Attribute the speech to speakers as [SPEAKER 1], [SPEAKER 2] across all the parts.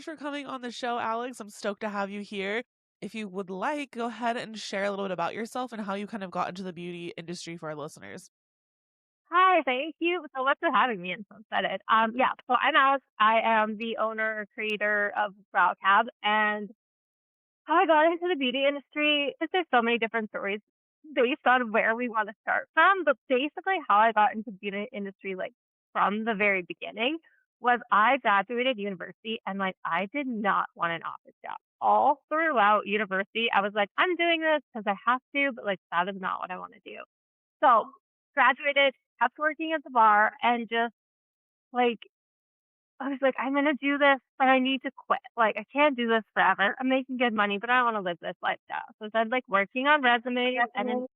[SPEAKER 1] for coming on the show, Alex. I'm stoked to have you here. If you would like, go ahead and share a little bit about yourself and how you kind of got into the beauty industry for our listeners.
[SPEAKER 2] Hi, thank you so much for having me. I'm so excited. Yeah, so I'm Alex. I am the owner creator of Brow Cab, and how I got into the beauty industry is there's so many different stories based on where we want to start from. But basically, how I got into beauty industry, like from the very beginning, was I graduated university and like I did not want an office job. All throughout university, I was like, I'm doing this because I have to, but like that is not what I want to do. So graduated, kept working at the bar, and just like I was like, I'm gonna do this, but I need to quit. Like I can't do this forever. I'm making good money, but I don't want to live this lifestyle. So I started like working on resumes, and then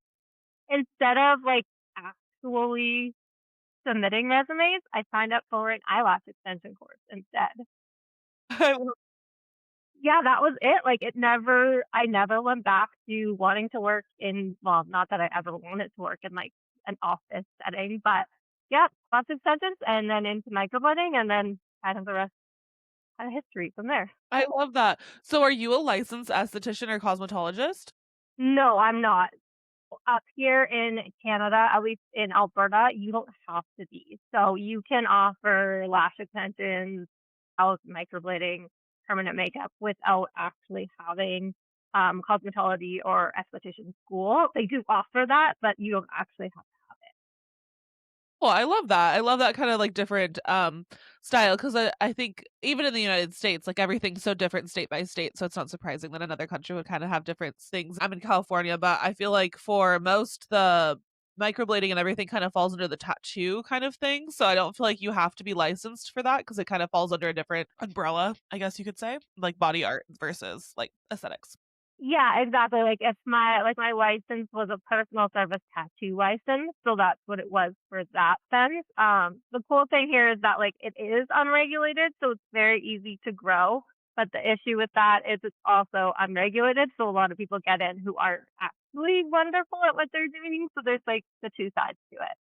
[SPEAKER 2] instead of like actually submitting resumes, I signed up for an eyelash extension course instead.
[SPEAKER 1] I love-
[SPEAKER 2] Yeah, that was it. Like I never went back to wanting to work in, well, not that I ever wanted to work in like an office setting, but yeah, lots of extensions and then into microblading and then kind of the rest kind of history from there.
[SPEAKER 1] I love that. So, are you a licensed esthetician or cosmetologist?
[SPEAKER 2] No, I'm not. Up here in Canada, at least in Alberta, you don't have to be. So you can offer lash extensions, out microblading, permanent makeup without actually having cosmetology or esthetician school. They do offer that, but you don't actually have to have
[SPEAKER 1] Well, I love that. I love that kind of like different style because I think even in the United States, like everything's so different state by state. So it's not surprising that another country would kind of have different things. I'm in California, but I feel like for most the microblading and everything kind of falls under the tattoo kind of thing. So I don't feel like you have to be licensed for that because it kind of falls under a different umbrella, I guess you could say, like body art versus like aesthetics.
[SPEAKER 2] Yeah, exactly. My license was a personal service tattoo license, so that's what it was for that sense. The cool thing here is that like it is unregulated, so it's very easy to grow. But the issue with that is it's also unregulated, so a lot of people get in who aren't actually wonderful at what they're doing. So there's like the two sides to it.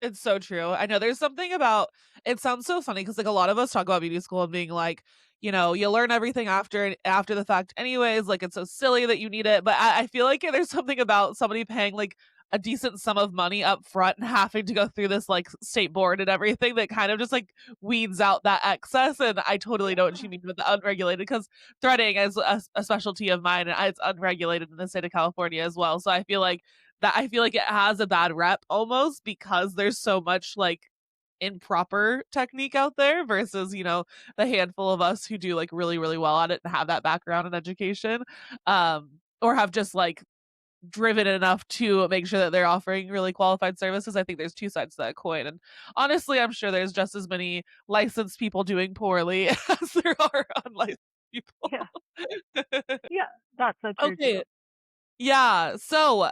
[SPEAKER 1] It's so true. I know there's something about it sounds so funny because like a lot of us talk about beauty school and being like, you learn everything after the fact anyways, like it's so silly that you need it. But I feel like there's something about somebody paying like a decent sum of money up front and having to go through this like state board and everything that kind of just like weeds out that excess. And I totally know what you mean with the unregulated because threading is a specialty of mine and it's unregulated in the state of California as well. So I feel like it has a bad rep almost because there's so much like improper technique out there versus, the handful of us who do like really, really well at it and have that background in education. Or have just like driven enough to make sure that they're offering really qualified services. I think there's two sides to that coin. And honestly, I'm sure there's just as many licensed people doing poorly as there are unlicensed people.
[SPEAKER 2] Yeah, yeah, that's so true too.
[SPEAKER 1] Okay. Yeah. So,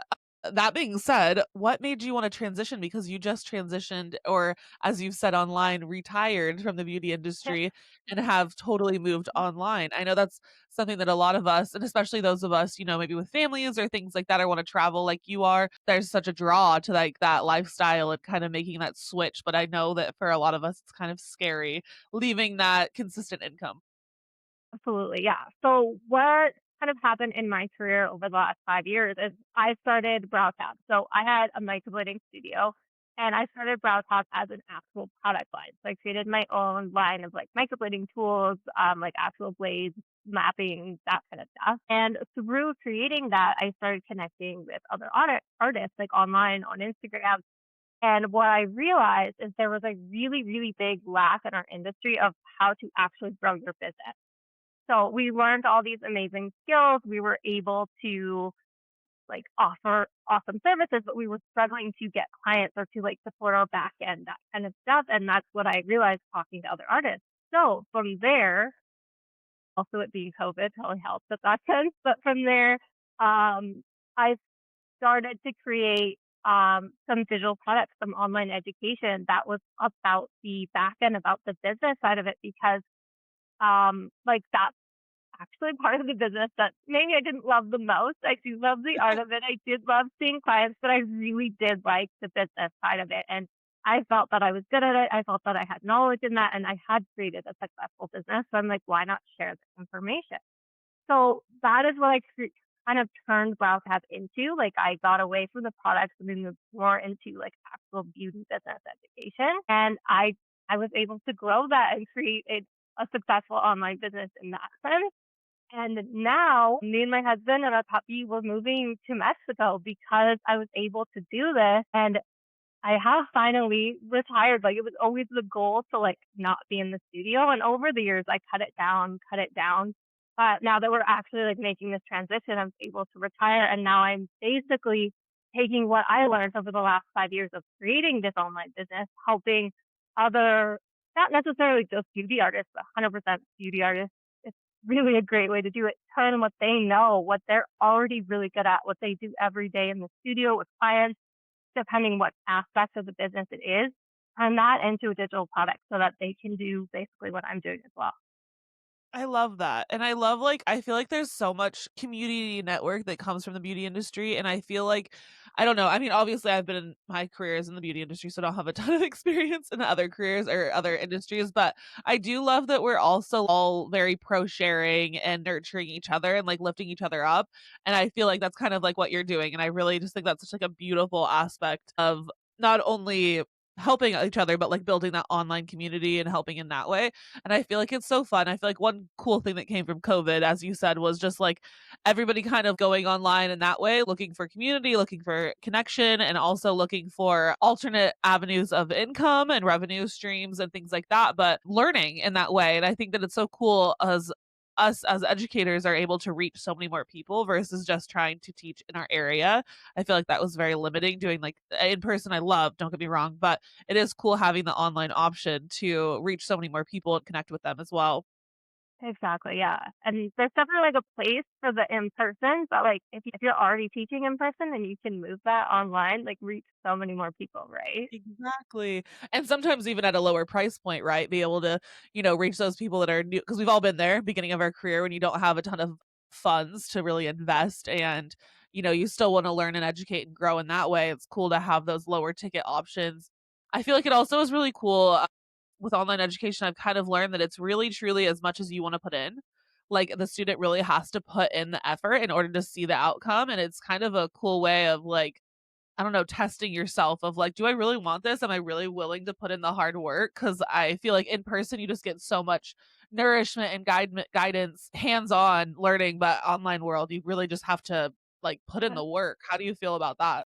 [SPEAKER 1] that being said, what made you want to transition? Because you just transitioned, or as you've said online, retired from the beauty industry and have totally moved online. I know that's something that a lot of us, and especially those of us, maybe with families or things like that, or want to travel like you are, there's such a draw to like that lifestyle and kind of making that switch. But I know that for a lot of us, it's kind of scary leaving that consistent income.
[SPEAKER 2] Absolutely, yeah. So what kind of happened in my career over the last 5 years is I started Brow Tab. So I had a microblading studio and I started Brow Tab as an actual product line. So I created my own line of like microblading tools, like actual blades, mapping, that kind of stuff. And through creating that, I started connecting with other artists like online on Instagram. And what I realized is there was a really, really big lack in our industry of how to actually grow your business. So we learned all these amazing skills. We were able to like offer awesome services, but we were struggling to get clients or to like support our back end, that kind of stuff. And that's what I realized talking to other artists. So from there, also it being COVID probably helped at that sense. But from there, I started to create some visual products, some online education that was about the back end, about the business side of it, because like that's actually part of the business that maybe I didn't love the most. I do love the art of it. I did love seeing clients, but I really did like the business side of it. And I felt that I was good at it. I felt that I had knowledge in that and I had created a successful business. So I'm like, why not share this information? So that is what kind of turned Wow Tab into. Like I got away from the products and then moved more into like actual beauty business education. And I was able to grow that and create a successful online business in that sense. And now me and my husband and our puppy were moving to Mexico because I was able to do this. And I have finally retired. Like it was always the goal to like not be in the studio. And over the years, I cut it down, cut it down. But now that we're actually like making this transition, I'm able to retire. And now I'm basically taking what I learned over the last 5 years of creating this online business, helping other, not necessarily just beauty artists, but 100% beauty artists. It's really a great way to do it. Turn what they know, what they're already really good at, what they do every day in the studio with clients, depending what aspect of the business it is, turn that into a digital product so that they can do basically what I'm doing as well.
[SPEAKER 1] I love that. And I love like I feel like there's so much community network that comes from the beauty industry and I feel like I don't know. I mean, obviously I've been in my career is in the beauty industry, so I don't have a ton of experience in other careers or other industries, but I do love that we're also all very pro sharing and nurturing each other and like lifting each other up. And I feel like that's kind of like what you're doing. And I really just think that's such like a beautiful aspect of not only helping each other, but like building that online community and helping in that way. And I feel like it's so fun. I feel like one cool thing that came from COVID, as you said, was just like everybody kind of going online in that way, looking for community, looking for connection, and also looking for alternate avenues of income and revenue streams and things like that, but learning in that way. And I think that it's so cool as us as educators are able to reach so many more people versus just trying to teach in our area. I feel like that was very limiting doing like in person. I love, don't get me wrong, but it is cool having the online option to reach so many more people and connect with them as well.
[SPEAKER 2] Exactly, yeah. And there's definitely like a place for the in person, but like if you're already teaching in person, then you can move that online, like reach so many more people, right?
[SPEAKER 1] Exactly. And sometimes even at a lower price point, right? Be able to, reach those people that are new because we've all been there, beginning of our career when you don't have a ton of funds to really invest and you still want to learn and educate and grow in that way. It's cool to have those lower ticket options. I feel like it also is really cool with online education. I've kind of learned that it's really truly as much as you want to put in. Like the student really has to put in the effort in order to see the outcome. And it's kind of a cool way of like I don't know, testing yourself of like, do I really want this? Am I really willing to put in the hard work? Because I feel like in person, you just get so much nourishment and guidance, hands on learning. But online world, you really just have to like put in the work. How do you feel about that?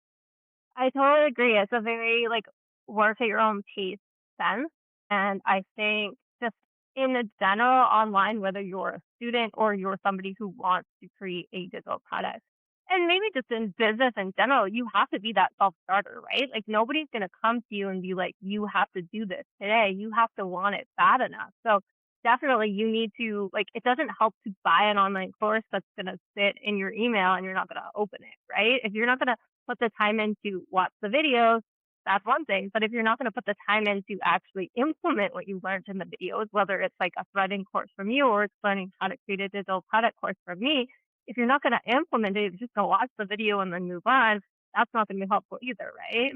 [SPEAKER 2] I totally agree. It's a very like work at your own pace sense. And I think just in the general online, whether you're a student or you're somebody who wants to create a digital product, and maybe just in business in general, you have to be that self starter, right? Like nobody's going to come to you and be like, you have to do this today. You have to want it bad enough. So definitely you need to like, it doesn't help to buy an online course that's going to sit in your email and you're not going to open it, right? If you're not going to put the time in to watch the videos, that's one thing. But if you're not going to put the time in to actually implement what you learned in the videos, whether it's like a threading course from you or it's learning how to create a digital product course from me, if you're not going to implement it, you're just going to watch the video and then move on, that's not going to be helpful either, right?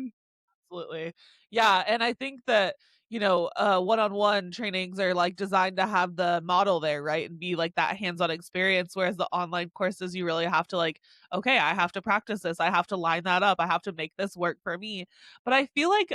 [SPEAKER 1] Absolutely. Yeah, and I think that, one-on-one trainings are like designed to have the model there, right? And be like that hands-on experience, whereas the online courses you really have to like, okay, I have to practice this. I have to line that up. I have to make this work for me. But I feel like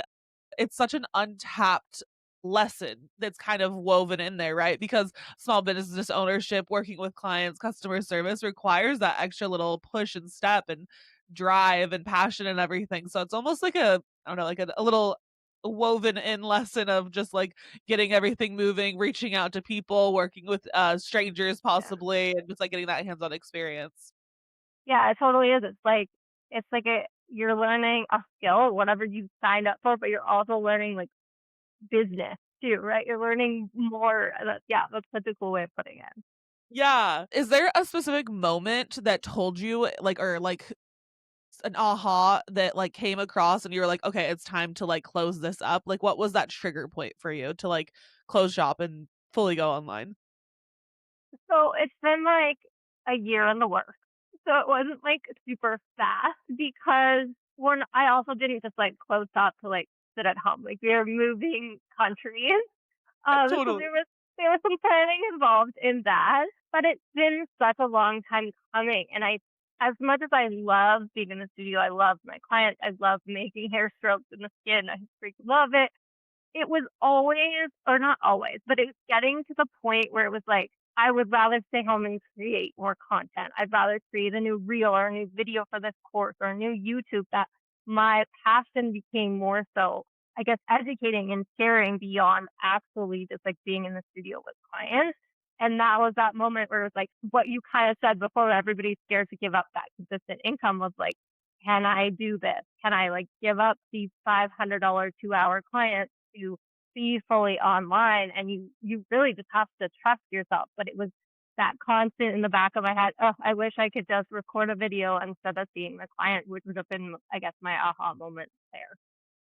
[SPEAKER 1] it's such an untapped lesson that's kind of woven in there, right? Because small business ownership, working with clients, customer service requires that extra little push and step and drive and passion and everything. So it's almost like I don't know, like a little woven in lesson of just like getting everything moving, reaching out to people, working with strangers
[SPEAKER 2] Yeah.
[SPEAKER 1] possibly, and just like getting that hands-on experience.
[SPEAKER 2] Yeah, it totally is. It's like you're learning a skill, whatever you signed up for, but you're also learning like business too, right? You're learning more. Yeah, that's such a cool way of putting it.
[SPEAKER 1] Yeah. Is there a specific moment that told you like or like an aha that, like, came across and you were like, "Okay, it's time to, like, close this up?" Like, what was that trigger point for you to, like, close shop and fully go online?
[SPEAKER 2] So it's been like a year in the works. So it wasn't like super fast because when I also didn't just like close shop to like sit at home. Like we were moving countries. So
[SPEAKER 1] Totally.
[SPEAKER 2] there was some planning involved in that, but it's been such a long time coming. And as much as I love being in the studio, I love my clients, I love making hair strokes in the skin, I freaking love it. It was always, or not always, but it was getting to the point where it was like, I would rather stay home and create more content. I'd rather create a new reel or a new video for this course or a new YouTube, that my passion became more so, I guess, educating and sharing beyond actually just like being in the studio with clients. And that was that moment where it was like what you kind of said before, everybody's scared to give up that consistent income of like, can I do this? Can I like give up these $500 2-hour clients to be fully online? And you really just have to trust yourself. But it was that constant in the back of my head, oh, I wish I could just record a video instead of seeing the client, which would have been, I guess, my aha moment there.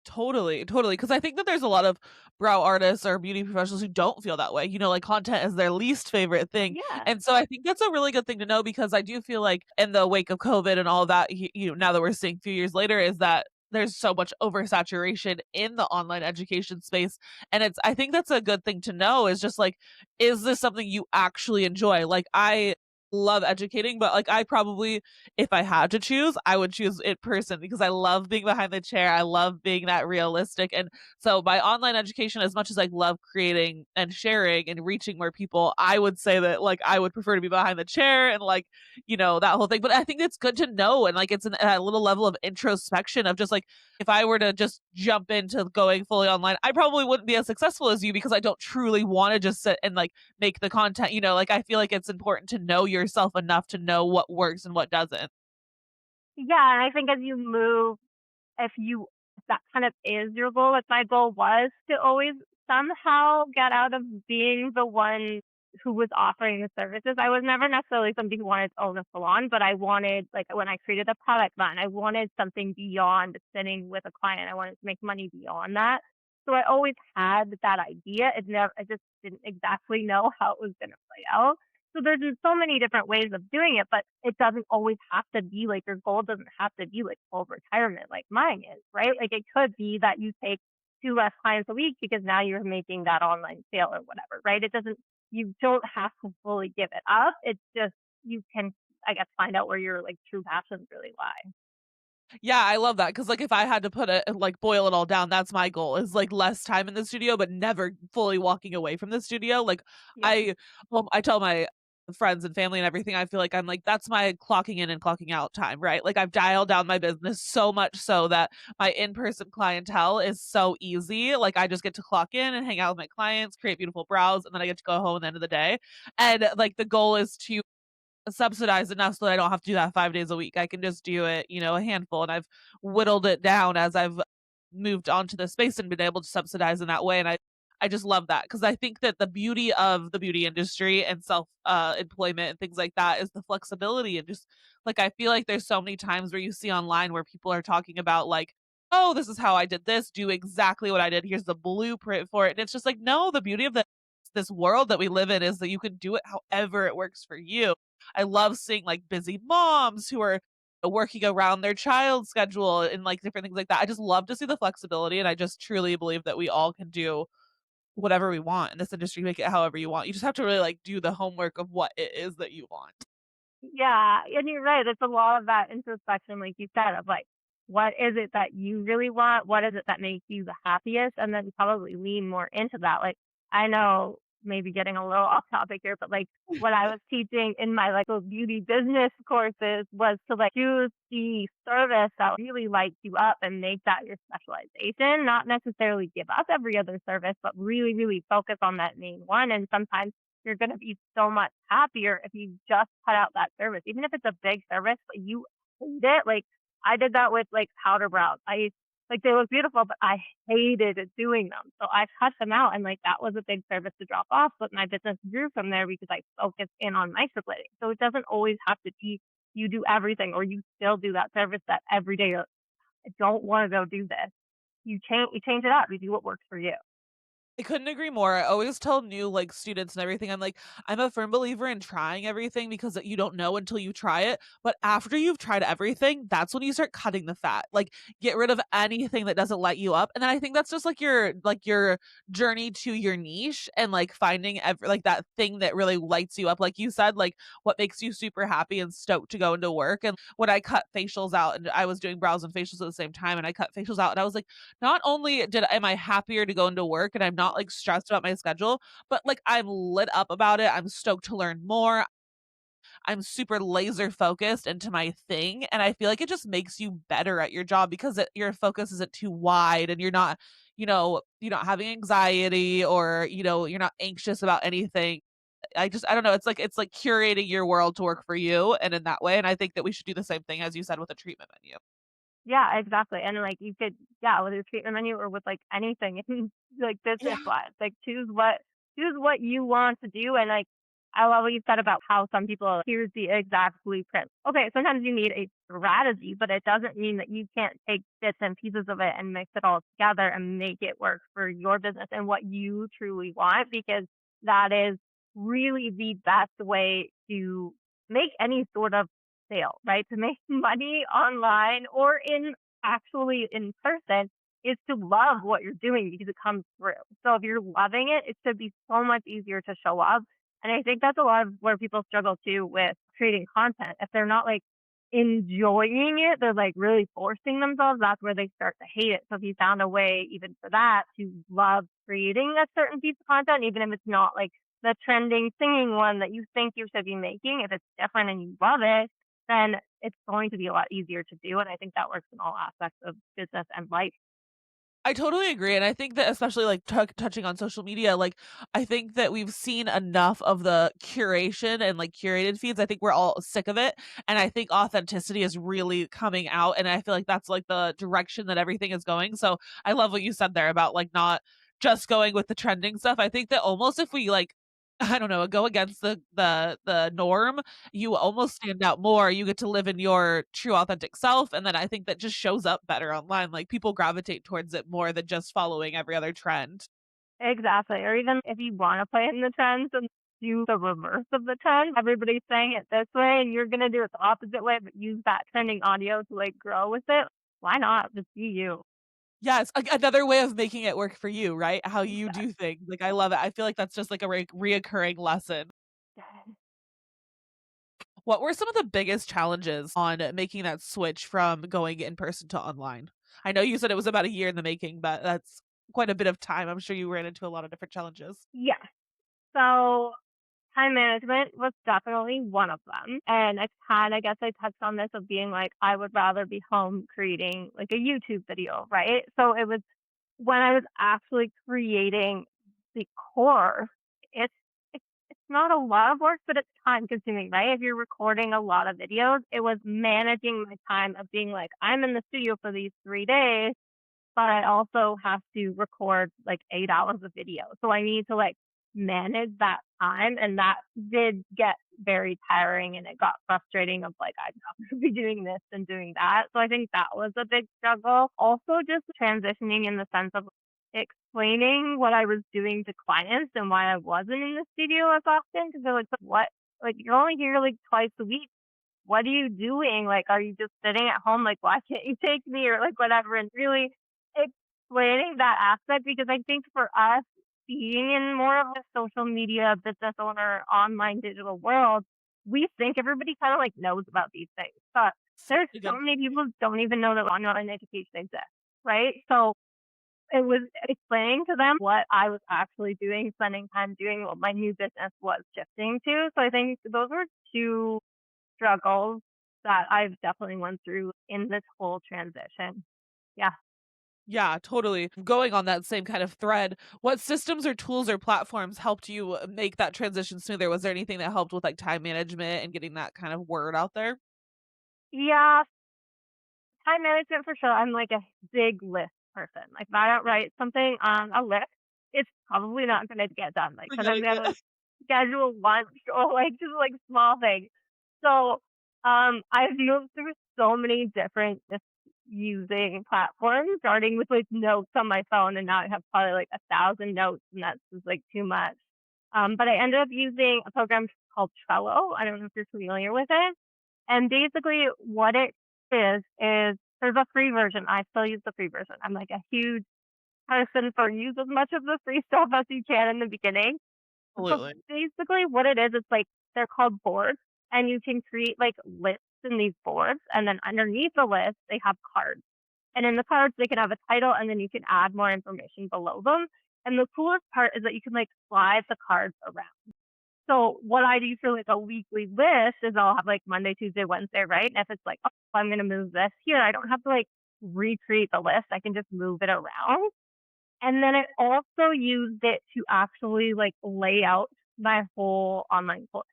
[SPEAKER 1] Totally, totally. Because I think that there's a lot of brow artists or beauty professionals who don't feel that way, like, content is their least favorite thing,
[SPEAKER 2] Yeah.
[SPEAKER 1] and so I think that's a really good thing to know because I do feel like in the wake of COVID and all of that, now that we're seeing a few years later is that there's so much oversaturation in the online education space, and I think that's a good thing to know is just, like, is this something you actually enjoy? Like, I love educating, but, like, I probably if I had to choose, I would choose in person because I love being behind the chair. I love being that realistic. And so my online education, as much as I love creating and sharing and reaching more people, I would say that like I would prefer to be behind the chair and like, that whole thing. But I think it's good to know. And like it's a little level of introspection of just like if I were to just jump into going fully online, I probably wouldn't be as successful as you because I don't truly want to just sit and like make the content, like I feel like it's important to know yourself enough to know what works and what doesn't.
[SPEAKER 2] Yeah, and I think as you move, if that kind of is your goal, like my goal was to always somehow get out of being the one who was offering the services. I was never necessarily somebody who wanted to own a salon, but I wanted, like, when I created a product line, I wanted something beyond sitting with a client. I wanted to make money beyond that. So I always had that idea. I just didn't exactly know how it was going to play out. So there's just so many different ways of doing it, but it doesn't always have to be like your goal doesn't have to be like full retirement like mine is, right? Like it could be that you take two less clients a week because now you're making that online sale or whatever, right? You don't have to fully give it up. It's just, you can, I guess, find out where your like true passions really lie.
[SPEAKER 1] Yeah, I love that because like, if I had to put it like, boil it all down, that's my goal is, like, less time in the studio, but never fully walking away from the studio, like,
[SPEAKER 2] Yeah.
[SPEAKER 1] I I tell my friends and family and everything, I feel like I'm like, "That's my clocking in and clocking out time," right? Like, I've dialed down my business so much so that my in-person clientele is so easy, like, I just get to clock in and hang out with my clients, create beautiful brows, and then I get to go home at the end of the day, and, like, the goal is to subsidized enough so that I don't have to do that 5 days a week. I can just do it, a handful, and I've whittled it down as I've moved on to the space and been able to subsidize in that way, and I just love that because I think that the beauty of the beauty industry and self, employment and things like that is the flexibility and just like, I feel like there's so many times where you see online where people are talking about, like, "Oh, this is how I did this, do exactly what I did, here's the blueprint for it," and it's just like, no, the beauty of this world that we live in is that you can do it however it works for you. I love seeing like busy moms who are working around their child's schedule and like different things like that. I just love to see the flexibility and I just truly believe that we all can do whatever we want in this industry, make it however you want. You just have to really like do the homework of what it is that you want.
[SPEAKER 2] Yeah, and you're right. It's a lot of that introspection, like you said, of like, what is it that you really want? What is it that makes you the happiest? And then probably lean more into that. Like, I know maybe getting a little off topic here, but like what I was teaching in my like little beauty business courses was to like choose the service that really lights you up and make that your specialization, not necessarily give up every other service, but really, really focus on that main one. And sometimes you're going to be so much happier if you just cut out that service, even if it's a big service, but you hate it. Like I did that with like powder brows. Like they look beautiful, but I hated doing them. So I cut them out and like that was a big service to drop off. But my business grew from there because I focused in on microblading. So it doesn't always have to be you do everything or you still do that service that every day you're like, I don't want to go do this. You change it up. You do what works for you.
[SPEAKER 1] I couldn't agree more. I always tell new like students and everything. I'm like, I'm a firm believer in trying everything because you don't know until you try it. But after you've tried everything, that's when you start cutting the fat. Like get rid of anything that doesn't light you up. And then I think that's just like your journey to your niche and like finding like that thing that really lights you up. Like you said, like what makes you super happy and stoked to go into work. And when I cut facials out and I was doing brows and facials at the same time and I cut facials out and I was like, not only did am I happier to go into work and I'm not, like, stressed about my schedule, but, like, I'm lit up about it, I'm stoked to learn more, I'm super laser focused into my thing, and I feel like it just makes you better at your job because your focus isn't too wide and you're not having anxiety or, you're not anxious about anything. I don't know, it's like curating your world to work for you and in that way, and I think that we should do the same thing as you said with a treatment menu.
[SPEAKER 2] Yeah, exactly, and, like, you could yeah, with your treatment menu or with, like, anything, like,
[SPEAKER 1] Yeah.
[SPEAKER 2] business-wise, like, choose what you want to do, and, like, I love what you said about how some people, "Here's the exact blueprint." Okay, sometimes you need a strategy, but it doesn't mean that you can't take bits and pieces of it and mix it all together and make it work for your business and what you truly want, because that is really the best way to make any sort of sale, right? To make money online or in actually in person is to love what you're doing because it comes through. So if you're loving it, it should be so much easier to show up. And I think that's a lot of where people struggle too with creating content. If they're not like enjoying it, they're like really forcing themselves, that's where they start to hate it. So if you found a way even for that to love creating a certain piece of content, even if it's not like the trending singing one that you think you should be making, if it's different and you love it, then it's going to be a lot easier to do, and I think that works in all aspects of business and life.
[SPEAKER 1] I totally agree, and I think that especially, like, touching on social media, like, I think that we've seen enough of the curation and, like, curated feeds. I think we're all sick of it, and I think authenticity is really coming out, and I feel like that's, like, the direction that everything is going, so I love what you said there about, like, not just going with the trending stuff. I think that almost if we, like, I don't know, go against the norm, you almost stand out more, you get to live in your true authentic self, and then I think that just shows up better online, like, people gravitate towards it more than just following every other trend.
[SPEAKER 2] Exactly, or even if you wanna play in the trends and do the reverse of the trend, everybody's saying it this way and you're gonna do it the opposite way, but use that trending audio to, like, grow with it. Why not? Just be you.
[SPEAKER 1] Yes, another way of making it work for you, right? How you do
[SPEAKER 2] Exactly.
[SPEAKER 1] things, like, I love it, I feel like that's just, like, a reoccurring lesson. What were some of the biggest challenges on making that switch from going in person to online? I know you said it was about a year in the making, but that's quite a bit of time. I'm sure you ran into a lot of different challenges.
[SPEAKER 2] Yeah. So time management was definitely one of them. And I guess I touched on this of being like, I would rather be home creating like a YouTube video, right? So it was when I was actually creating the course, it's, it's not a lot of work, but it's time consuming, right? If you're recording a lot of videos, it was managing my time of being like, I'm in the studio for these 3 days, but I also have to record like 8 hours of video. So I need to like manage that time. And that did get very tiring and it got frustrating of like, I'd rather be doing this than doing that. So I think that was a big struggle. Also, just transitioning in the sense of explaining what I was doing to clients and why I wasn't in the studio as often because they're like, what? Like, you're only here like twice a week, what are you doing? Like, are you just sitting at home? Like, why can't you take me or like whatever? And really explaining that aspect because I think for us being in more of a social media business owner, online digital world, we think everybody kind of like knows about these things. But
[SPEAKER 1] Such
[SPEAKER 2] there's
[SPEAKER 1] a
[SPEAKER 2] so
[SPEAKER 1] good
[SPEAKER 2] many people who don't even know that online education exists, right? So it was explaining to them what I was actually doing, spending time doing what my new business was shifting to. So I think those were two struggles that I've definitely went through in this whole transition. Yeah.
[SPEAKER 1] Yeah, totally. Going on that same kind of thread, what systems or tools or platforms helped you make that transition smoother? Was there anything that helped with, like, time management and getting that kind of word out there?
[SPEAKER 2] Yeah, time management for sure. I'm like a big list person. Like if I don't write something on a list, it's probably not gonna get done. Like
[SPEAKER 1] I
[SPEAKER 2] sometimes
[SPEAKER 1] gotta
[SPEAKER 2] we have
[SPEAKER 1] get
[SPEAKER 2] to schedule lunch or like just like small things. So I've moved through so many different using platforms, starting with like notes on my phone, and now I have probably like 1,000 notes, and that's just like too much. But I ended up using a program called Trello. I don't know if you're familiar with it. And basically, what it is there's a free version. I still use the free version. I'm like a huge person for use as much of the free stuff as you can in the beginning. But
[SPEAKER 1] Absolutely.
[SPEAKER 2] basically, what it is, it's like they're called boards, and you can create like lists in these boards, and then underneath the list, they have cards. And in the cards, they can have a title, and then you can add more information below them. And the coolest part is that you can like slide the cards around. So what I do for like a weekly list is I'll have like Monday, Tuesday, Wednesday, right? And if it's like, oh, I'm going to move this here, I don't have to like recreate the list. I can just move it around. And then I also used it to actually like lay out my whole online course.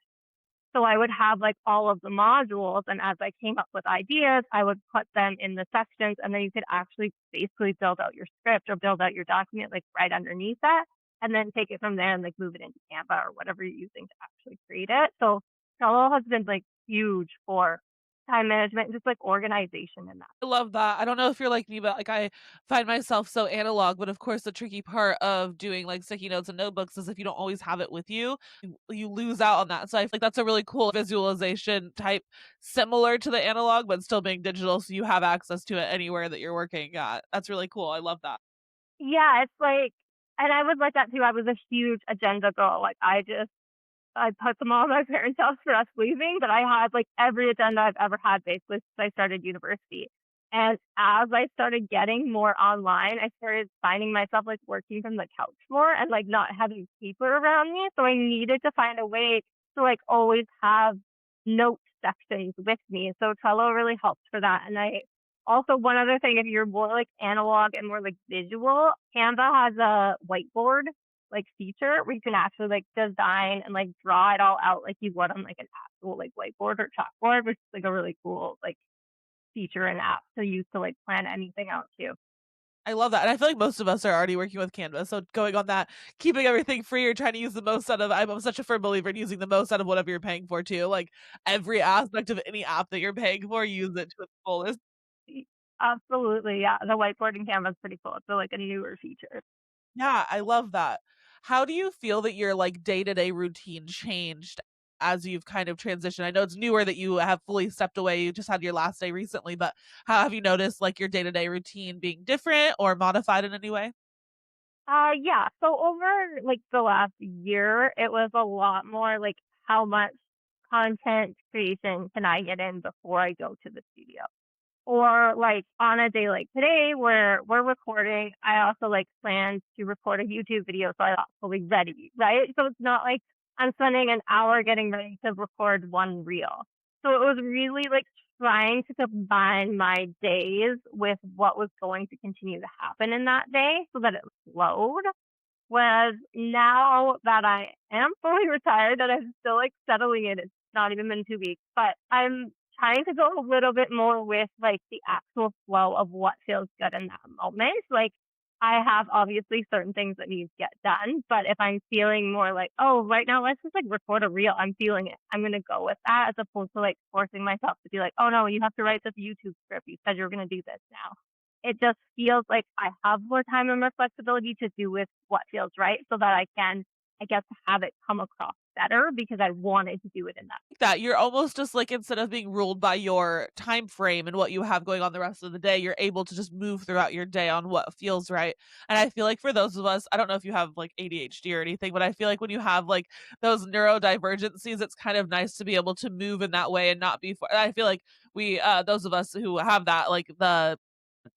[SPEAKER 2] So I would have like all of the modules, and as I came up with ideas, I would put them in the sections, and then you could actually basically build out your script or build out your document like right underneath that, and then take it from there and like move it into Canva or whatever you're using to actually create it. So Trello has been like huge for time management and just like organization in that.
[SPEAKER 1] I love that. I don't know if you're like me, but like I find myself so analog. But of course, the tricky part of doing like sticky notes and notebooks is if you don't always have it with you, you lose out on that. So I feel like that's a really cool visualization type, similar to the analog, but still being digital. So you have access to it anywhere that you're working at. That's really cool. I love that.
[SPEAKER 2] Yeah, it's like, and I was like that too. I was a huge agenda girl. Like I put them all in my parents' house for us leaving, but I had like every agenda I've ever had basically since I started university. And as I started getting more online, I started finding myself like working from the couch more and like not having paper around me. So I needed to find a way to like always have note sections with me. So Trello really helps for that. And I also, one other thing, if you're more like analog and more like visual, Canva has a whiteboard like feature where you can actually like design and like draw it all out like you would on like an actual like whiteboard or chalkboard, which is like a really cool like feature and app to use to like plan anything out too.
[SPEAKER 1] I love that. And I feel like most of us are already working with Canva. So going on that, keeping everything free or trying to use the most out of I'm such a firm believer in using the most out of whatever you're paying for too. Like every aspect of any app that you're paying for, use it to its fullest.
[SPEAKER 2] Absolutely, yeah. The whiteboard in Canva is pretty cool. It's like a newer feature.
[SPEAKER 1] Yeah, I love that. How do you feel that your like day-to-day routine changed as you've kind of transitioned? I know it's newer that you have fully stepped away. You just had your last day recently, but how have you noticed like your day-to-day routine being different or modified in any way?
[SPEAKER 2] Yeah. So over like the last year, it was a lot more like how much content creation can I get in before I go to the studio? Or like on a day like today where we're recording, I also like plan to record a YouTube video so I'm fully ready, right? So it's not like I'm spending an hour getting ready to record one reel. So it was really like trying to combine my days with what was going to continue to happen in that day so that it flowed. Whereas now that I am fully retired and I'm still like settling in, it's not even been 2 weeks, but I'm trying to go a little bit more with like the actual flow of what feels good in that moment. Like I have obviously certain things that need to get done, but if I'm feeling more like, oh, right now let's just like record a reel, I'm feeling it. I'm gonna go with that as opposed to like forcing myself to be like, oh no, you have to write this YouTube script. You said you were gonna do this now. It just feels like I have more time and more flexibility to do with what feels right so that I can, I guess, have it come across better because I wanted to do it in that.
[SPEAKER 1] That you're almost just like instead of being ruled by your time frame and what you have going on the rest of the day, you're able to just move throughout your day on what feels right. And I feel like for those of us, I don't know if you have like ADHD or anything, but I feel like when you have like those neurodivergencies, it's kind of nice to be able to move in that way and not be I feel like we those of us who have that like the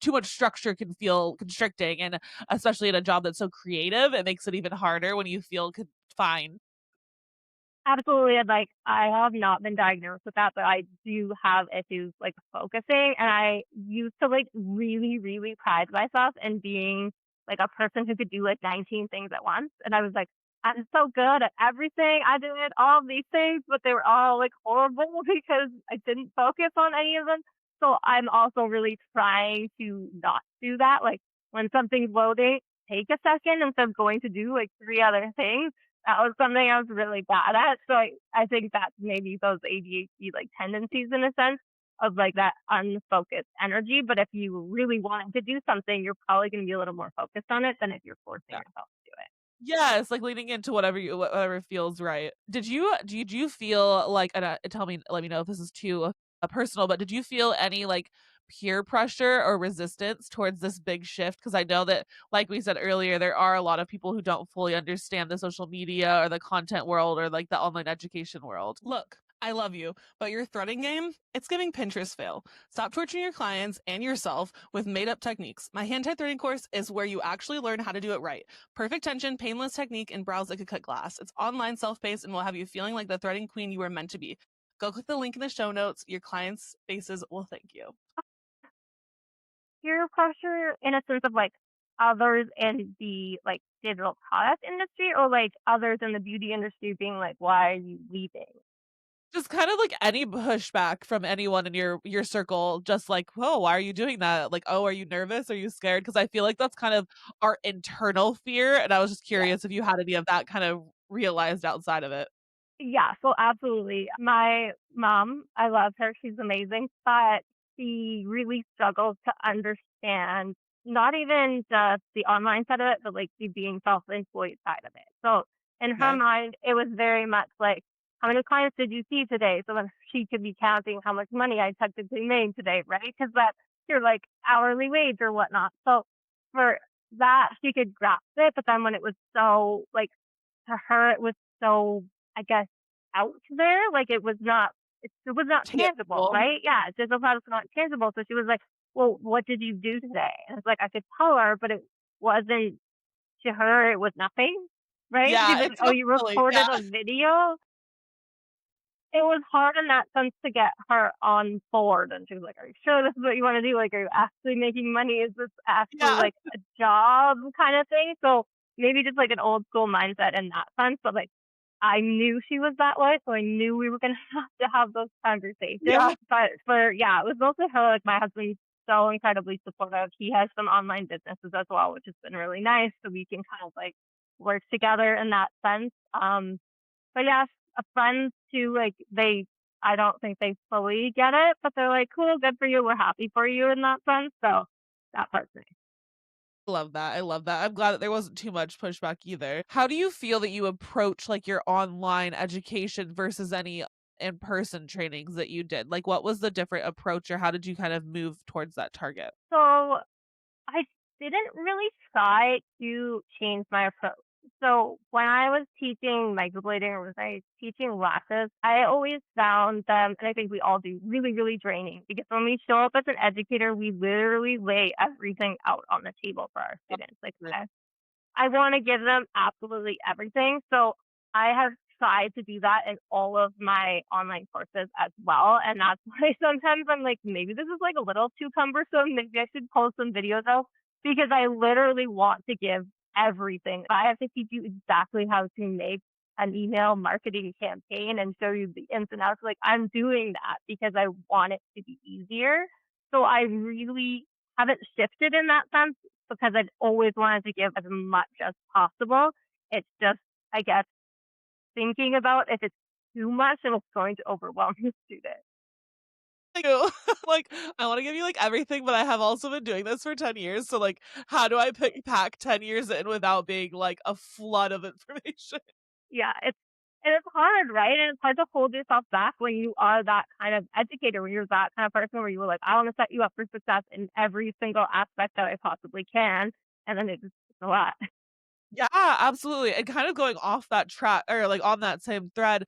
[SPEAKER 1] too much structure can feel constricting, and especially in a job that's so creative, it makes it even harder when you feel confined.
[SPEAKER 2] Absolutely, and, like, I have not been diagnosed with that, but I do have issues, like, focusing, and I used to, like, really, really pride myself in being, like, a person who could do, like, 19 things at once, and I was like, "I'm so good at everything, I did all of these things, but they were all, like, horrible because I didn't focus on any of them." So I'm also really trying to not do that, like, when something's loading, take a second instead of going to do, like, 3 other things. That was something I was really bad at, so I think that's maybe those ADHD, like, tendencies in a sense. of like that unfocused energy. But if you really wanted to do something, you're probably going to be a little more focused on it than if you're forcing
[SPEAKER 1] Yeah.
[SPEAKER 2] yourself to do it.
[SPEAKER 1] Yes, like leaning into whatever feels right. Did you feel like, and, tell me let me know if this is too, personal, but did you feel any, like, peer pressure or resistance towards this big shift? Because I know that, like we said earlier, there are a lot of people who don't fully understand the social media or the content world or, like, the online education world.
[SPEAKER 3] Look, I love you, but your threading game, it's giving Pinterest fail. Stop torturing your clients and yourself with made up techniques. My hand tied threading course is where you actually learn how to do it right. Perfect tension, painless technique, and brows that could cut glass. It's online, self paced, and will have you feeling like the threading queen you were meant to be. Go click the link in the show notes. Your clients' faces will thank you.
[SPEAKER 2] Peer pressure in a sense of like others in the like digital product industry or like others in the beauty industry being like, why are you leaving?
[SPEAKER 1] Just kind of like any pushback from anyone in your circle, just like, "Whoa, why are you doing that?" Like, "Oh, are you nervous? Are you scared?" Because I feel like that's kind of our internal fear, and I was just
[SPEAKER 2] Yeah.
[SPEAKER 1] curious if you had any of that kind of realized outside of it.
[SPEAKER 2] Yeah, so absolutely. My mom, I love her, she's amazing, but she really struggles to understand not even just the online side of it, but like the being self-employed side of it. So in her
[SPEAKER 1] Okay.
[SPEAKER 2] mind, it was very much like, how many clients did you see today? So then she could be counting how much money I technically made today, right? Because that's your like hourly wage or whatnot. So for that, she could grasp it, but then when it was so like to her, it was so, I guess, out there. Like it was not tangible,
[SPEAKER 1] Tangible.
[SPEAKER 2] right? Yeah, digital products not tangible. So she was like, "Well, what did you do today?" And it's like I could tell her, but it wasn't to her. It was nothing, right? She's
[SPEAKER 1] Yeah,
[SPEAKER 2] like,
[SPEAKER 1] it
[SPEAKER 2] "Oh,
[SPEAKER 1] feels
[SPEAKER 2] you
[SPEAKER 1] silly, yeah.
[SPEAKER 2] recorded a video." It was hard in that sense to get her on board, and she was like, "Are you sure this is what you want to do? Like, are you actually making money? Is this actually
[SPEAKER 1] Yeah.
[SPEAKER 2] like a job kind of thing?" So maybe just like an old school mindset in that sense, but like I knew she was that way, so I knew we were gonna have to have those
[SPEAKER 1] Yeah.
[SPEAKER 2] conversations. But for yeah, it was mostly her. Like my husband's so incredibly supportive. He has some online businesses as well, which has been really nice. So we can kind of like work together in that sense. But yeah, friends too, like I don't think they fully get it, but they're like, cool, good for you. We're happy for you in that sense. So that part's nice.
[SPEAKER 1] Love that, I love that. I'm glad that there wasn't too much pushback either. How do you feel that you approach, like, your online education versus any in-person trainings that you did? Like, what was the different approach, or how did you kind of move towards that target?
[SPEAKER 2] So I didn't really try to change my approach. So when I was teaching microblading or was I teaching lashes, I always found them, and I think we all do, really, really draining because when we show up as an educator, we literally lay everything out on the table for our students. Like I want to give them absolutely everything. So I have tried to do that in all of my online courses as well. And that's why sometimes I'm like, maybe this is like a little too cumbersome. Maybe I should post some videos out because I literally want to give everything. I have to teach you exactly how to make an email marketing campaign and show you the ins and outs. Like I'm doing that because I want it to be easier. So I really haven't shifted in that sense because I've always wanted to give as much as possible. It's just, I guess, thinking about if it's too much and it's going to overwhelm the student.
[SPEAKER 1] I do. Like, I wanna give you, like, everything, but I have also been doing this for 10 years, so, like, how do I pick pack 10 years in without being, like, a flood of information?
[SPEAKER 2] Yeah, it's hard, right? And it's hard to hold yourself back when you are that kind of educator, when you're that kind of person where you were like, I want to set you up for success in every single aspect that I possibly can. And then it's a lot.
[SPEAKER 1] Yeah, absolutely, and kind of going off that track or, like, on that same thread,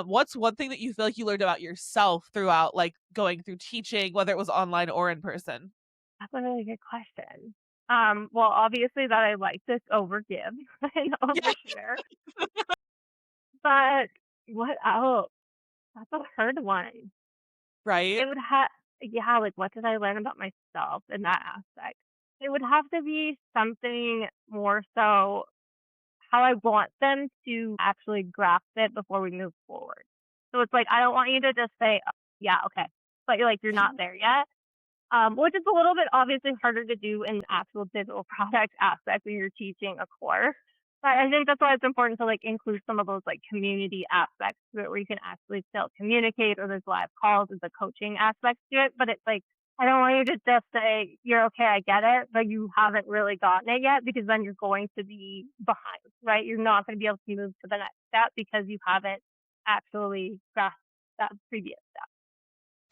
[SPEAKER 1] what's one thing that you feel like you learned about yourself throughout, like, going through teaching, whether it was online or in person?
[SPEAKER 2] That's a really good question. Well, obviously that I like to overgive and
[SPEAKER 1] Yeah,
[SPEAKER 2] overshare. But what else? That's a hard one.
[SPEAKER 1] right?
[SPEAKER 2] It would have yeah, like, what did I learn about myself in that aspect? It would have to be something more so how I want them to actually grasp it before we move forward. So it's like, I don't want you to just say, "Oh, yeah, okay," but you're not there yet, which is a little bit obviously harder to do in actual digital product aspect when you're teaching a course. But I think that's why it's important to like include some of those like community aspects to it where you can actually still communicate or there's live calls, there's a coaching aspect to it. But it's like I don't want you to just say, you're okay, I get it, but you haven't really gotten it yet because then you're going to be behind, right? You're not going to be able to move to the next step because you haven't actually grasped that previous step.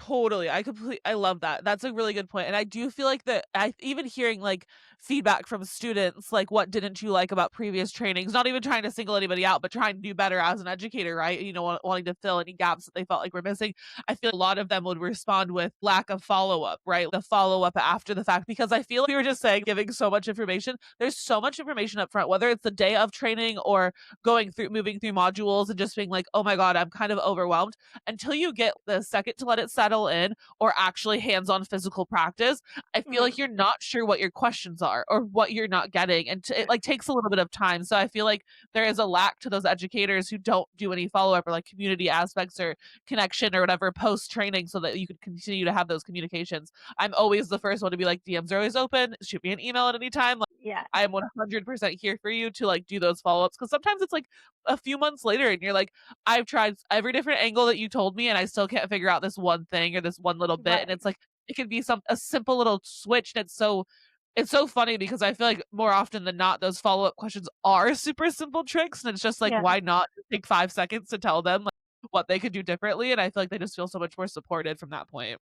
[SPEAKER 1] Totally. I love that. That's a really good point. And I do feel like that I even hearing like feedback from students, like what didn't you like about previous trainings? Not even trying to single anybody out, but trying to do better as an educator, right? Wanting to fill any gaps that they felt like were missing. I feel a lot of them would respond with lack of follow-up, right? The follow-up after the fact. Because I feel like we were just saying giving so much information. There's so much information up front, whether it's the day of training or moving through modules and just being like, oh my God, I'm kind of overwhelmed until you get the second to let it settle in or actually hands-on physical practice, I feel like
[SPEAKER 2] Mm-hmm.
[SPEAKER 1] you're not sure what your questions are or what you're not getting, and it like takes a little bit of time. So I feel like there is a lack to those educators who don't do any follow-up or like community aspects or connection or whatever post training so that you could continue to have those communications. I'm always the first one to be like, DMs are always open. Shoot me an email at any time. Like,
[SPEAKER 2] Yeah.
[SPEAKER 1] I am 100% here for you to like do those follow-ups because sometimes it's like a few months later and you're like, I've tried every different angle that you told me, and I still can't figure out this one thing or this one little bit. And
[SPEAKER 2] Right.
[SPEAKER 1] it's like it could be a simple little switch. And it's so funny because I feel like more often than not, those follow up questions are super simple tricks, and it's just like,
[SPEAKER 2] Yeah.
[SPEAKER 1] why not take 5 seconds to tell them like, what they could do differently? And I feel like they just feel so much more supported from that point.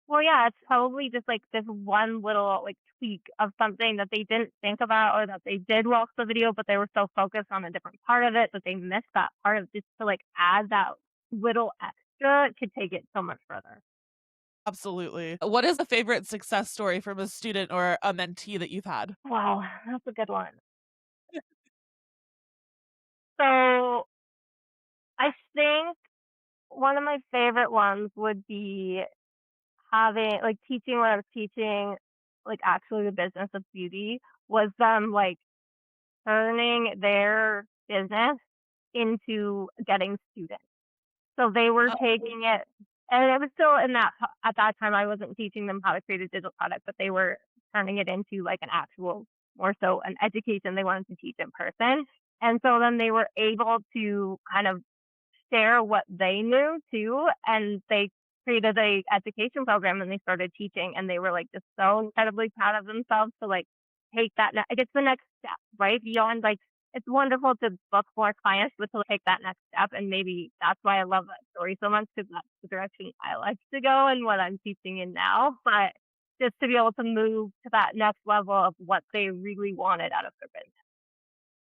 [SPEAKER 2] Well, yeah, it's probably just like this one little like tweak of something that they didn't think about or that they did watch the video, but they were so focused on a different part of it that they missed that part of just to like add that little extra to take it so much further.
[SPEAKER 1] Absolutely. What is a favorite success story from a student or a mentee that you've had?
[SPEAKER 2] Wow, that's a good one. So I think one of my favorite ones would be having like teaching what I was teaching, like actually the business of beauty was them like turning their business into getting students. So they were taking it, and it was still in that at that time, I wasn't teaching them how to create a digital product, but they were turning it into like an actual, more so an education they wanted to teach in person. And so then they were able to kind of share what they knew too, and they created a education program and they started teaching, and they were like just so incredibly proud of themselves to like take that. Like it's the next step, right? Beyond like it's wonderful to book more clients, but to take that next step, and maybe that's why I love that story so much because that's the direction I like to go and what I'm teaching in now. But just to be able to move to that next level of what they really wanted out of their business.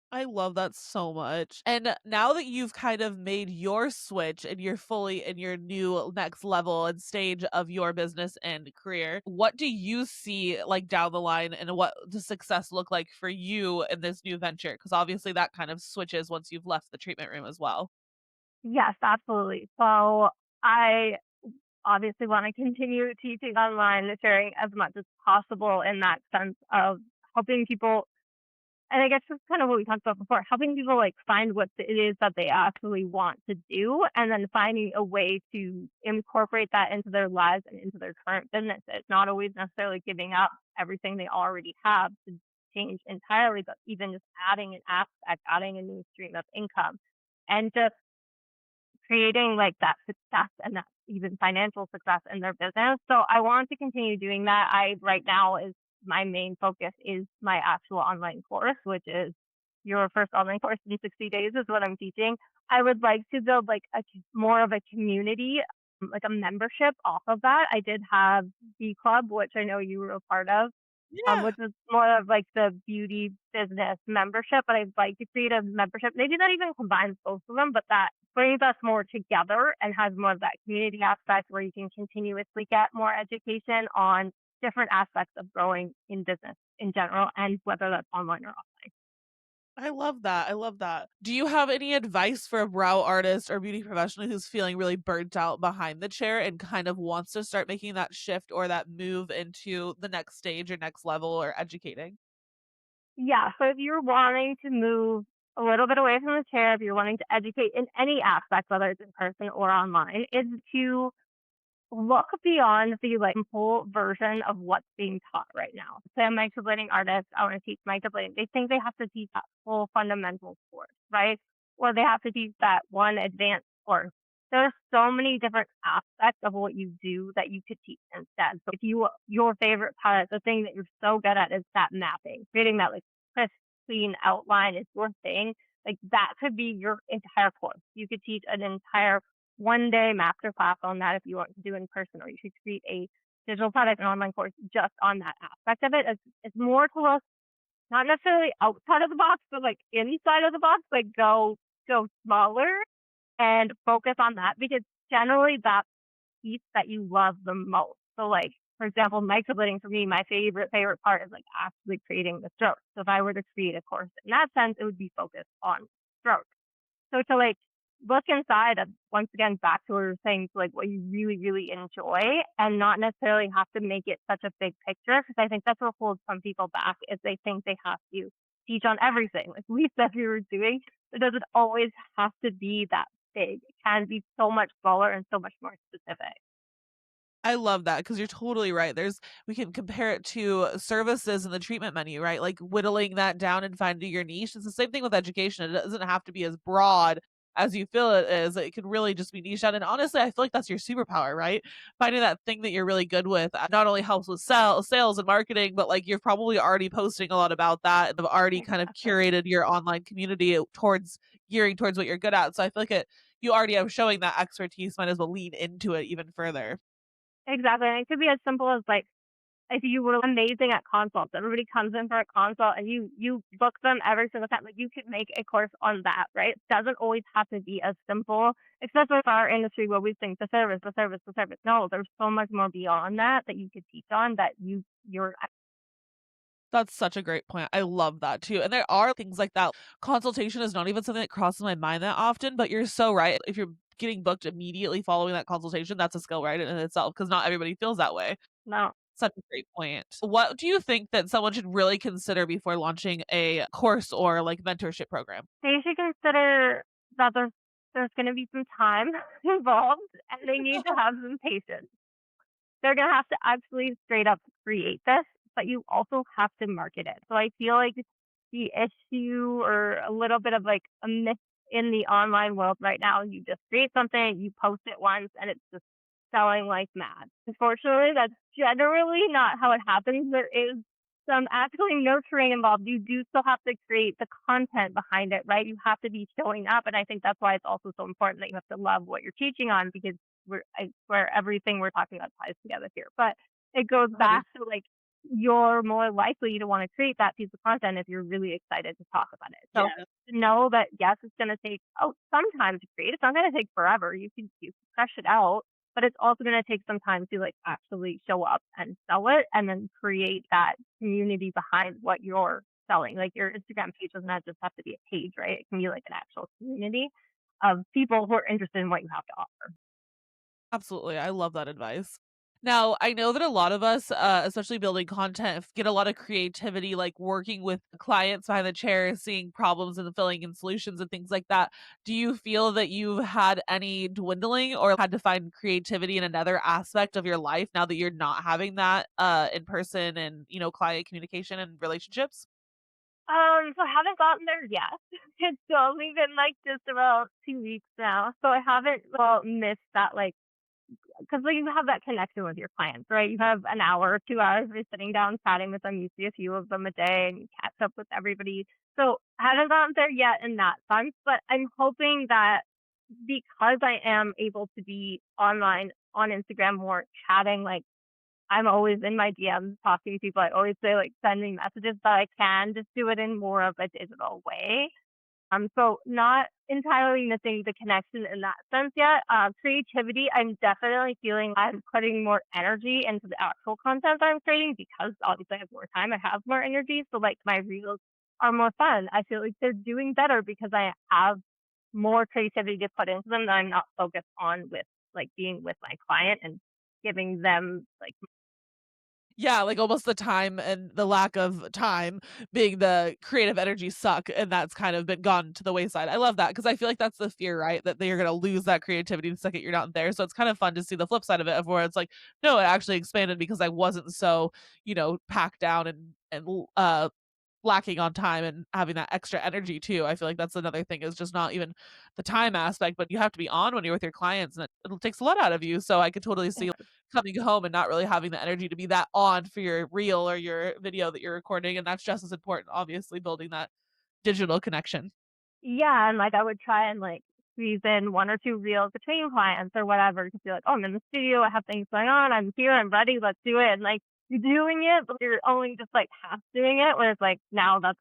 [SPEAKER 1] I love that so much. And now that you've kind of made your switch and you're fully in your new next level and stage of your business and career, what do you see like down the line and what does success look like for you in this new venture? Because obviously that kind of switches once you've left the treatment room as well.
[SPEAKER 2] Yes, absolutely. So I obviously want to continue teaching online and sharing as much as possible in that sense of helping people. And I guess that's kind of what we talked about before, helping people like find what it is that they actually want to do and then finding a way to incorporate that into their lives and into their current businesses, not always necessarily giving up everything they already have to change entirely, but even just adding an aspect, adding a new stream of income. And just creating like that success and that even financial success in their business. So I want to continue doing that. I right now is my main focus is my actual online course, which is your first online course in 60 days is what I'm teaching. I would like to build like more of a community, like a membership off of that. I did have B Club, which I know you were a part of,
[SPEAKER 1] Yeah.
[SPEAKER 2] which is more of like the beauty business membership. But I'd like to create a membership, maybe that even combines both of them, but that brings us more together and has more of that community aspect where you can continuously get more education on different aspects of growing in business in general, and whether that's online or offline.
[SPEAKER 1] I love that. I love that. Do you have any advice for a brow artist or beauty professional who's feeling really burnt out behind the chair and kind of wants to start making that shift or that move into the next stage or next level or educating?
[SPEAKER 2] Yeah. So if you're wanting to move a little bit away from the chair, if you're wanting to educate in any aspect, whether it's in person or online, is to look beyond the like full version of what's being taught right now. Say I'm a microblading artist, I want to teach microblading. They think they have to teach that full fundamental course, right? Or they have to teach that one advanced course. There's so many different aspects of what you do that you could teach instead. So if your favorite part, the thing that you're so good at is that mapping, creating that like crisp, clean outline is your thing. Like that could be your entire course. You could teach an entire 1 day master class on that if you want to do in person, or you should create a digital product, an online course just on that aspect of it. It's more to look not necessarily outside of the box, but like inside of the box, like go smaller and focus on that because generally that's the piece that you love the most. So like for example, microblading for me, my favorite part is like actually creating the stroke. So if I were to create a course in that sense, it would be focused on stroke. So to like look inside of once again back to what we were saying, to like what you really, really enjoy and not necessarily have to make it such a big picture. Because I think that's what holds some people back is they think they have to teach on everything. Like we said we were doing, it doesn't always have to be that big. It can be so much smaller and so much more specific.
[SPEAKER 1] I love that because you're totally right. We can compare it to services in the treatment menu, right? Like whittling that down and finding your niche. It's the same thing with education. It doesn't have to be as broad as you feel it is. It can really just be niche down. And honestly, I feel like that's your superpower, right? Finding that thing that you're really good with not only helps with sales and marketing, but like you're probably already posting a lot about that and have already kind of
[SPEAKER 2] Exactly.
[SPEAKER 1] curated your online community towards gearing towards what you're good at. So I feel like you already have showing that expertise, might as well lean into it even further.
[SPEAKER 2] Exactly. And it could be as simple as like if you were amazing at consults, everybody comes in for a consult and you book them every single time. Like you could make a course on that, right? It doesn't always have to be as simple, especially for our industry where we think the service, the service, the service. No, there's so much more beyond that that you could teach on that you're
[SPEAKER 1] That's such a great point. I love that too. And there are things like that. Consultation is not even something that crosses my mind that often, but you're so right. If you're getting booked immediately following that consultation, that's a skill right in itself because not everybody feels that way.
[SPEAKER 2] no.
[SPEAKER 1] Such a great point. What do you think that someone should really consider before launching a course or like mentorship program?
[SPEAKER 2] They should consider that there's gonna be some time involved and they need to have some patience. They're gonna have to actually straight up create this, but you also have to market it. So I feel like the issue or a little bit of like a myth in the online world right now, you just create something, you post it once, and it's just selling like mad. Unfortunately, that's generally not how it happens. There is some actually nurturing involved. You do still have to create the content behind it, right? You have to be showing up, and I think that's why it's also so important that you have to love what you're teaching on because I swear everything we're talking about ties together here. But it goes back to like you're more likely to want to create that piece of content if you're really excited to talk about it. So
[SPEAKER 1] Yeah.
[SPEAKER 2] to know that yes, it's going to take some time to create. It's not going to take forever. You can crush it out, but it's also going to take some time to like actually show up and sell it, and then create that community behind what you're selling. Like your Instagram page doesn't just have to be a page, right? It can be like an actual community of people who are interested in what you have to offer.
[SPEAKER 1] Absolutely. I love that advice. Now, I know that a lot of us, especially building content, get a lot of creativity, like working with clients behind the chair, seeing problems and filling in solutions and things like that. Do you feel that you've had any dwindling or had to find creativity in another aspect of your life now that you're not having that in person and, client communication and relationships?
[SPEAKER 2] So I haven't gotten there yet. It's only been like just about 2 weeks now. So I haven't missed that like because like you have that connection with your clients, right? You have an hour or 2 hours where you're sitting down chatting with them. You see a few of them a day and you catch up with everybody. So I haven't gotten there yet in that sense, but I'm hoping that because I am able to be online on Instagram more chatting, like I'm always in my DMs talking to people. I always say like sending messages, but I can just do it in more of a digital way. So not entirely missing the connection in that sense yet. Creativity, I'm definitely feeling I'm putting more energy into the actual content that I'm creating because obviously I have more time, I have more energy. So like my reels are more fun. I feel like they're doing better because I have more creativity to put into them that I'm not focused on with like being with my client and giving them like
[SPEAKER 1] Yeah, like almost the time and the lack of time being the creative energy suck, and that's kind of been gone to the wayside. I love that because I feel like that's the fear, right? That they're gonna lose that creativity the second you're not there. So it's kind of fun to see the flip side of it, of where it's like, no, it actually expanded because I wasn't so, packed down and lacking on time and having that extra energy too. I feel like that's another thing, is just not even the time aspect, but you have to be on when you're with your clients, and it takes a lot out of you. So I could totally see coming home and not really having the energy to be that on for your reel or your video that you're recording. And that's just as important, obviously, building that digital connection.
[SPEAKER 2] Yeah, and, like, I would try and, like, squeeze in 1 or 2 reels between clients or whatever to be like, "Oh, I'm in the studio, I have things going on, I'm here, I'm ready, let's do it," and, like, you're doing it, but you're only just, like, half doing it, whereas, like, now that's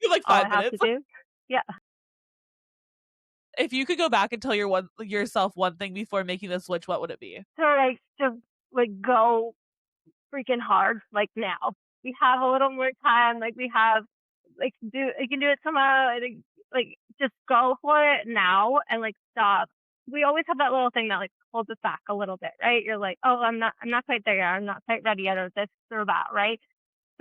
[SPEAKER 1] You have like
[SPEAKER 2] all I
[SPEAKER 1] five
[SPEAKER 2] have to
[SPEAKER 1] minutes.
[SPEAKER 2] do. Yeah.
[SPEAKER 1] If you could go back and tell yourself one thing before making the switch, what would it be?
[SPEAKER 2] So, like, just, like, go freaking hard, like, now. We have a little more time, like, we have like, you can do it tomorrow, and, like, just go for it now and, like, stop. We always have that little thing that, like, holds us back a little bit, right? You're like, "Oh, I'm not quite there yet. I'm not quite ready yet," or this or that, right?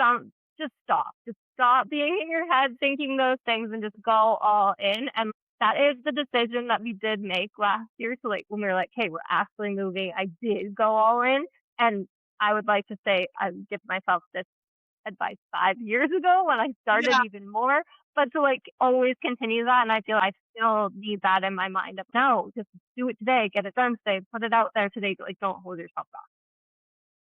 [SPEAKER 2] Some Just stop. Just stop being in your head thinking those things and just go all in, and that is the decision that we did make last year. So, like, when we were like, "Hey, we're actually moving," I did go all in, and I would like to say I give myself this advice 5 years ago when I started
[SPEAKER 1] Yeah,
[SPEAKER 2] even more, but to, like, always continue that, and I feel I still need that in my mind of, "No, just do it today, get it done today, put it out there today," like, don't hold yourself back.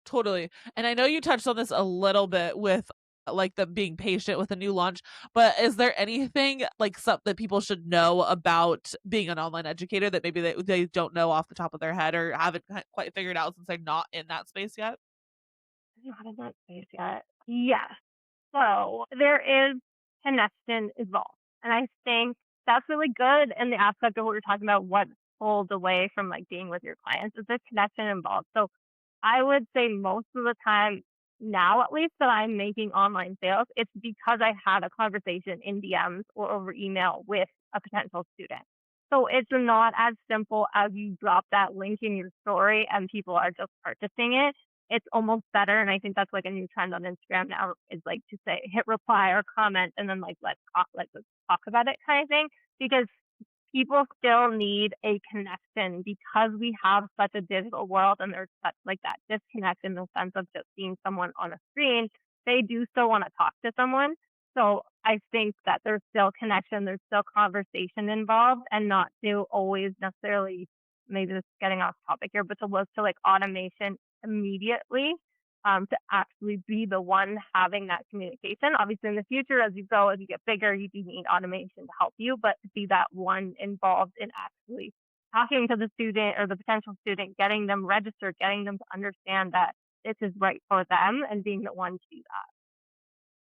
[SPEAKER 1] totally. And I know you touched on this a little bit with like the being patient with a new launch, but is there anything like something that people should know about being an online educator that maybe they don't know off the top of their head or haven't quite figured out since they're not in that space yet?
[SPEAKER 2] I'm not in that space yet. Yes. So, there is connection involved, and I think that's really good in the aspect of what you're talking about, what pulls away from, like, being with your clients is the connection involved. So, I would say most of the time now, at least, that I'm making online sales, it's because I had a conversation in DMs or over email with a potential student. So it's not as simple as you drop that link in your story and people are just purchasing it. It's almost better, and I think that's like a new trend on Instagram now, is like to say hit reply or comment and then like let's talk about it kind of thing, because people still need a connection because we have such a digital world and there's such like that disconnect in the sense of just seeing someone on a screen. They do still want to talk to someone. So I think that there's still connection, there's still conversation involved, and not to always necessarily, maybe this is getting off topic here, but to look to like automation immediately, to actually be the one having that communication. Obviously, in the future, as you go, as you get bigger, you do need automation to help you, but to be that one involved in actually talking to the student or the potential student, getting them registered, getting them to understand that this is right for them, and being the one to do that.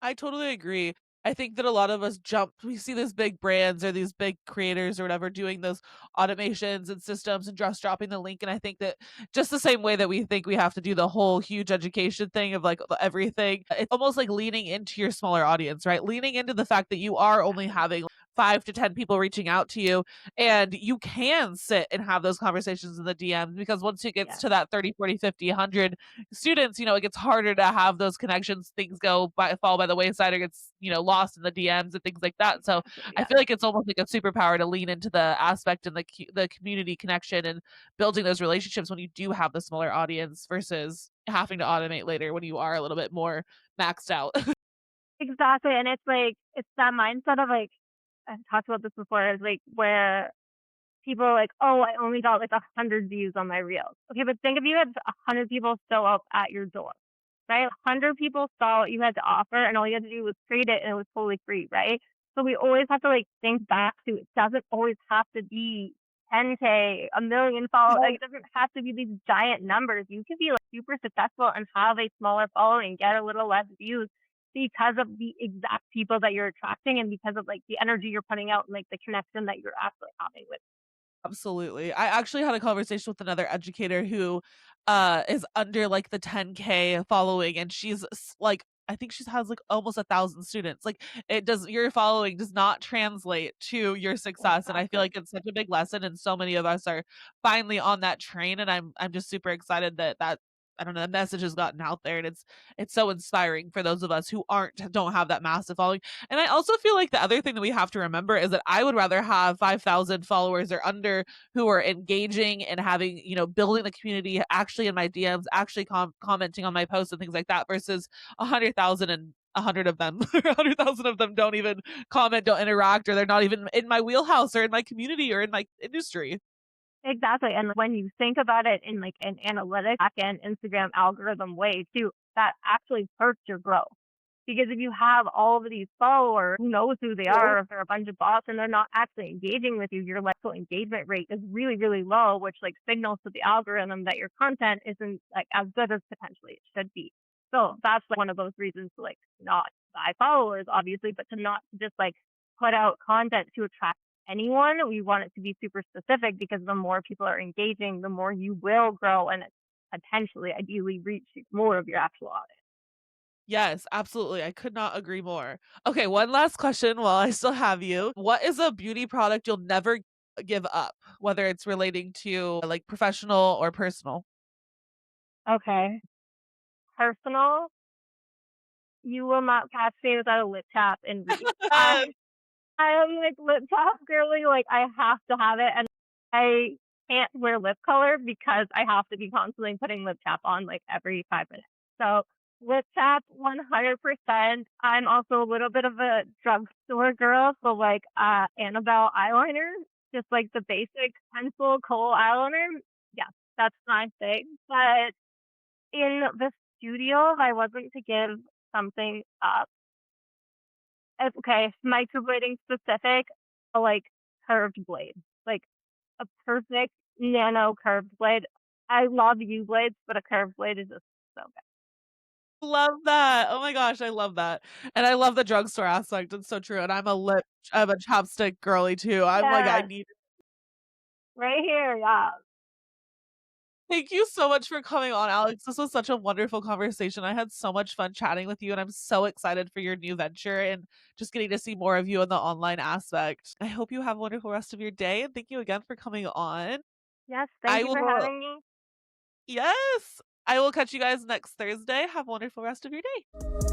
[SPEAKER 1] I totally agree. I think that a lot of us we see these big brands or these big creators or whatever doing those automations and systems and just dropping the link. And I think that just the same way that we think we have to do the whole huge education thing of like everything, it's almost like leaning into your smaller audience, right? Leaning into the fact that you are only
[SPEAKER 2] Exactly.
[SPEAKER 1] having 5 to 10 people reaching out to you, and you can sit and have those conversations in the DMs, because once it gets
[SPEAKER 2] Yes.
[SPEAKER 1] to that 30, 40, 50, 100 students, it gets harder to have those connections. Things fall by the wayside or gets, lost in the DMs and things like that. So
[SPEAKER 2] Exactly.
[SPEAKER 1] I
[SPEAKER 2] Yeah.
[SPEAKER 1] feel like it's almost like a superpower to lean into the aspect and the community connection and building those relationships when you do have the smaller audience versus having to automate later when you are a little bit more maxed out.
[SPEAKER 2] Exactly. And it's like it's that mindset of like, I've talked about this before, is like where people are like, "Oh, I only got like 100 views on my reels." Okay, but think if you had 100 people show up at your door, right? 100 people saw what you had to offer, and all you had to do was create it, and it was totally free, right? So we always have to like think back to, it doesn't always have to be 10K, a million followers. Like, it doesn't have to be these giant numbers. You could be like super successful and have a smaller following, get a little less views because of the exact people that you're attracting and because of like the energy you're putting out and like the connection that you're actually having with.
[SPEAKER 1] Absolutely. I actually had a conversation with another educator who is under like the 10K following, and like I think she has like almost 1,000 students. Like your following does not translate to your success. And I feel
[SPEAKER 2] Exactly.
[SPEAKER 1] like it's such a big lesson, and so many of us are finally on that train, and I'm just super excited that I don't know, the message has gotten out there, and it's so inspiring for those of us who don't have that massive following. And I also feel like the other thing that we have to remember is that I would rather have 5,000 followers or under who are engaging and having, building the community actually in my DMs, actually commenting on my posts and things like that versus 100,000 and 100 of them or 100,000 of them don't even comment, don't interact, or they're not even in my wheelhouse or in my community or in my industry.
[SPEAKER 2] Exactly, and when you think about it in, like, an analytic back-end Instagram algorithm way too, that actually hurts your growth. Because if you have all of these followers, who knows who they are, if they're a bunch of bots and they're not actually engaging with you, your actual engagement rate is really, really low, which, like, signals to the algorithm that your content isn't, like, as good as potentially it should be. So that's, like, one of those reasons to, like, not buy followers, obviously, but to not just, like, put out content to attract anyone. We want it to be super specific because the more people are engaging, the more you will grow and potentially, ideally, reach more of your actual audience.
[SPEAKER 1] Yes, absolutely. I could not agree more. Okay, one last question while I still have you. What is a beauty product you'll never give up, whether it's relating to like professional or personal?
[SPEAKER 2] Okay. Personal, you will not catch me without a lip tap in reach. I am like lip tap girly, like I have to have it, and I can't wear lip color because I have to be constantly putting lip tap on like every 5 minutes. So lip tap 100%. I'm also a little bit of a drugstore girl, so like Annabelle eyeliner, just like the basic pencil kohl eyeliner. Yeah, that's my thing. But in the studio, if I wasn't to give something up, okay, microblading specific, like curved blade, like a perfect nano curved blade. I love U blades, but a curved blade is just so good.
[SPEAKER 1] Love that. Oh my gosh, I love that. And I love the drugstore aspect. It's so true. And I'm a chapstick girly too. I'm like, I
[SPEAKER 2] Yeah,
[SPEAKER 1] need
[SPEAKER 2] right here. Yeah.
[SPEAKER 1] Thank you so much for coming on, Alex. This was such a wonderful conversation. I had so much fun chatting with you, and I'm so excited for your new venture and just getting to see more of you in the online aspect. I hope you have a wonderful rest of your day, and thank you again for coming on.
[SPEAKER 2] Yes. Thank
[SPEAKER 1] I
[SPEAKER 2] you for
[SPEAKER 1] will,
[SPEAKER 2] having me.
[SPEAKER 1] yes, I will catch you guys next Thursday. Have a wonderful rest of your day.